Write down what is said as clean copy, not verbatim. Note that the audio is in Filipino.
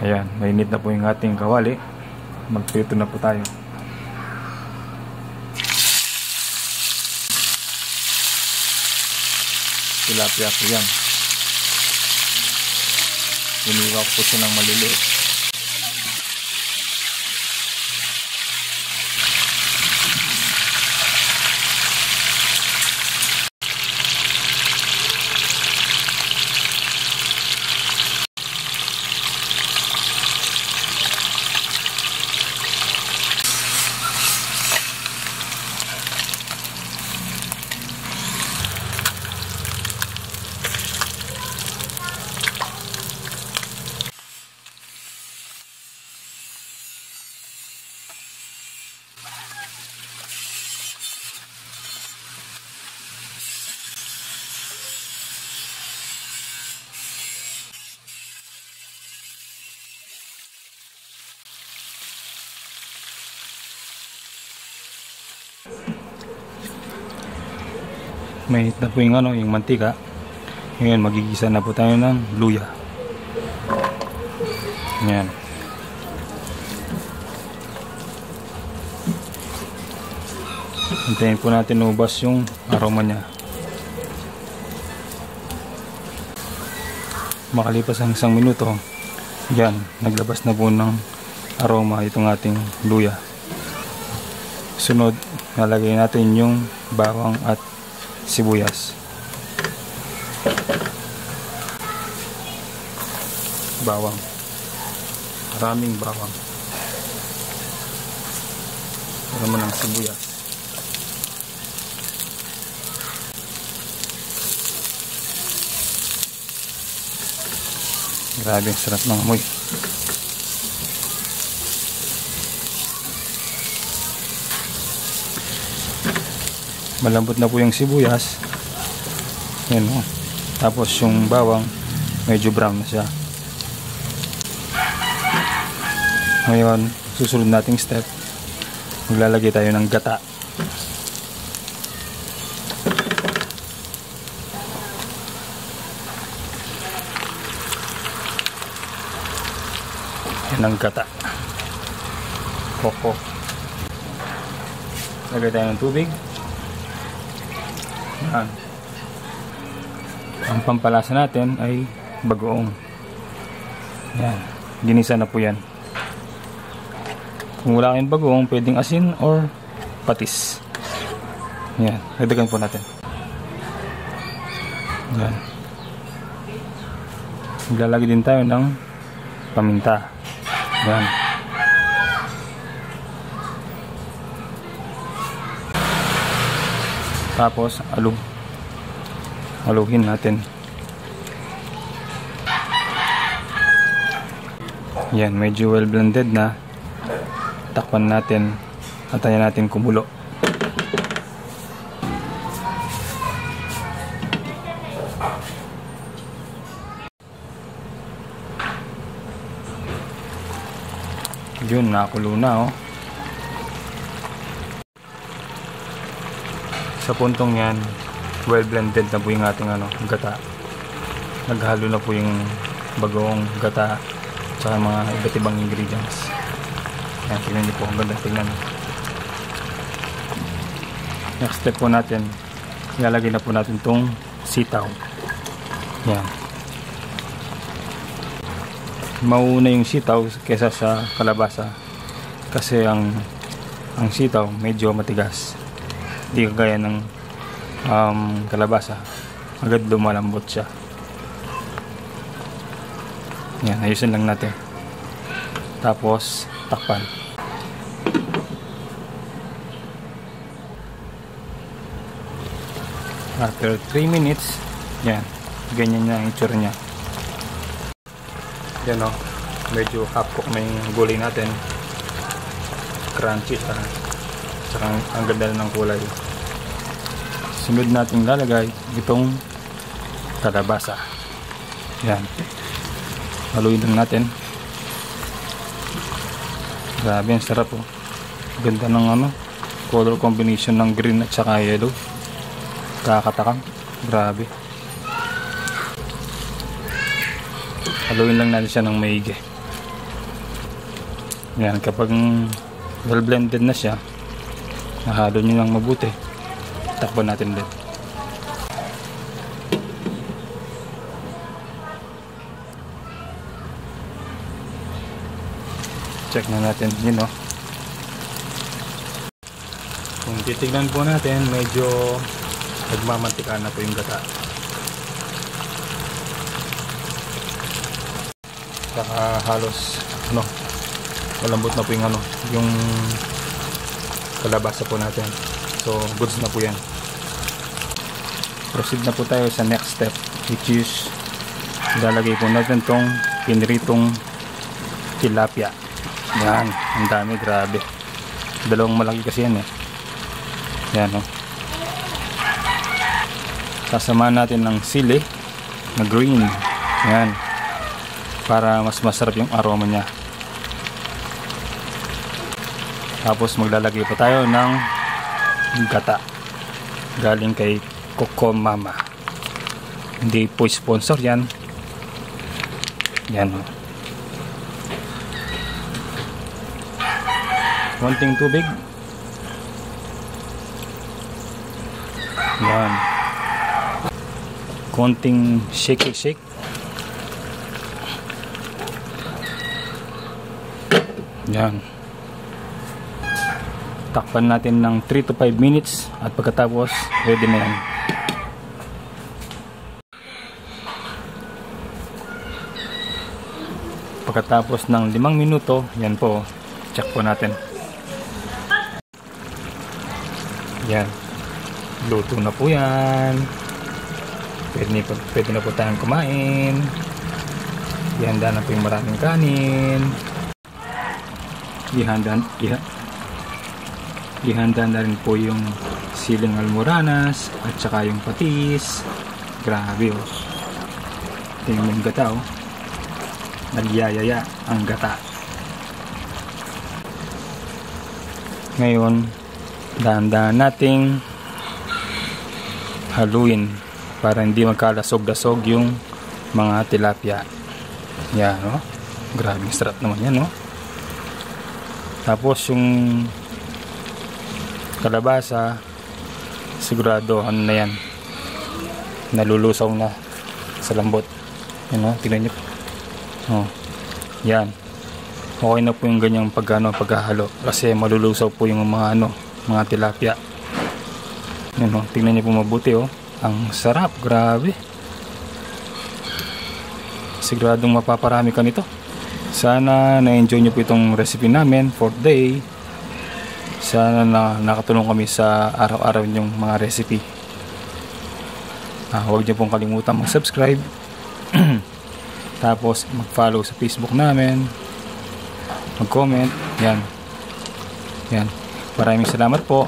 Ayan, mainit na po yung ating kawali. Magprito na po tayo. Tilapia po yan. Iniwa ko po siya ng maliliit. Mainit na po yung mantika. Ngayon magigisa na po tayo ng luya. Ayan. Hintayin po natin ubas yung aroma nya. Makalipas ang 1 minuto, yan, naglabas na po ng aroma itong ating luya. Sunod, nalagay natin yung bawang at sibuyas. Bawang. Maraming bawang. Pero mo ng sibuyas. Grabe, sarap ng amoy. Malambot na po yung sibuyas. Yan o. Tapos yung bawang medyo brown na siya. Ngayon, susunod nating step, maglalagay tayo ng gata. Yan ang gata. Koko. Lagay tayo ng tubig. Yan. Ang pampalasa natin ay bagoong. Yan. Ginisa na po yan. Kung wala kayong bagoong, pwedeng asin or patis. Yan. Dagdagan po natin. Yan. Maglalagay din tayo ng paminta. Yan. Tapos haluhin natin. Yan, medyo well blended na. Takpan natin. Antayin natin kumulo. Yun, nakulo na oh. Sa puntong yan, well blended na po yung ating gata. Naghalo na po yung bagoong gata tsaka mga iba't ibang ingredients. Yan, tingnan niyo po, ang ganda tingnan. Next step po natin, ilalagay na po natin itong sitaw. Yan. Mauna yung sitaw kesa sa kalabasa kasi ang sitaw medyo matigas. Hindi kagaya ng kalabasa, agad lumalambot siya. Yan, ayusin lang natin. Tapos takpan. After 3 minutes, yan, ganyan na ang itsura niya. Yan o, medyo half cook na yung gulay natin. Crunchy siya. Saka ang ganda ng kulay. Sunod natin lalagay itong kalabasa. Yan. Haluin lang natin. Grabe, ang sarap oh. Ganda ng color combination ng green at saka yellow. Kakatakam. Grabe. Haluin lang natin siya ng maigi. Yan, kapag well blended na siya, nahalo nyo lang mabuti, takpan natin ulit. Check na natin, yun o. Kung titignan po natin, medyo nagmamantika na po yung gata. Saka halos malambot na po yung kalabasa po natin. So goods na po yan. Proceed na po tayo sa next step, which is ilalagay po natin tong pinritong tilapia. Yan, ang dami, grabe. Dalawang malaki kasi yan eh. Yan o. Sasamahan natin ng sili na green. Yan, para mas masarap yung aroma niya. Tapos maglalagay pa tayo ng gata galing kay Coco Mama. Hindi po sponsor yan. Yan o. Konting tubig. Yan. Konting shake. Yan. Takpan natin ng 3 to 5 minutes at pagkatapos ready na yan. Pagkatapos ng 5 minuto, yan po, check po natin. Yan. Luto na po yan. Pwede na po tayong kumain. Ihanda na po yung maraming kanin. Ihanda na rin po yung siling almoranas at saka yung patis. Grabe oh. Tingnan yung gata oh. Nagyayaya ang gata. Ngayon, dahan-dahan nating haluin para hindi magkalasog-lasog yung mga tilapia. Yan no. Grabe, sarap naman yan no. Tapos yung kalabasa, sigurado ano na yan, nalulusaw na sa lambot. Yan o, tignan nyo. Oh, yan. Okay na po yung ganyang paghahalo kasi malulusaw po yung mga tilapia. Yan o, tignan nyo po mabuti o. Ang sarap, grabe. Siguradong mapaparami ka nito. Sana na-enjoy nyo po itong recipe namin for today. Sana nakatulong kami sa araw-araw nyong mga recipe. Huwag nyo pong kalimutan mag-subscribe. Tapos mag-follow sa Facebook namin. Mag-comment. Yan. Maraming salamat po.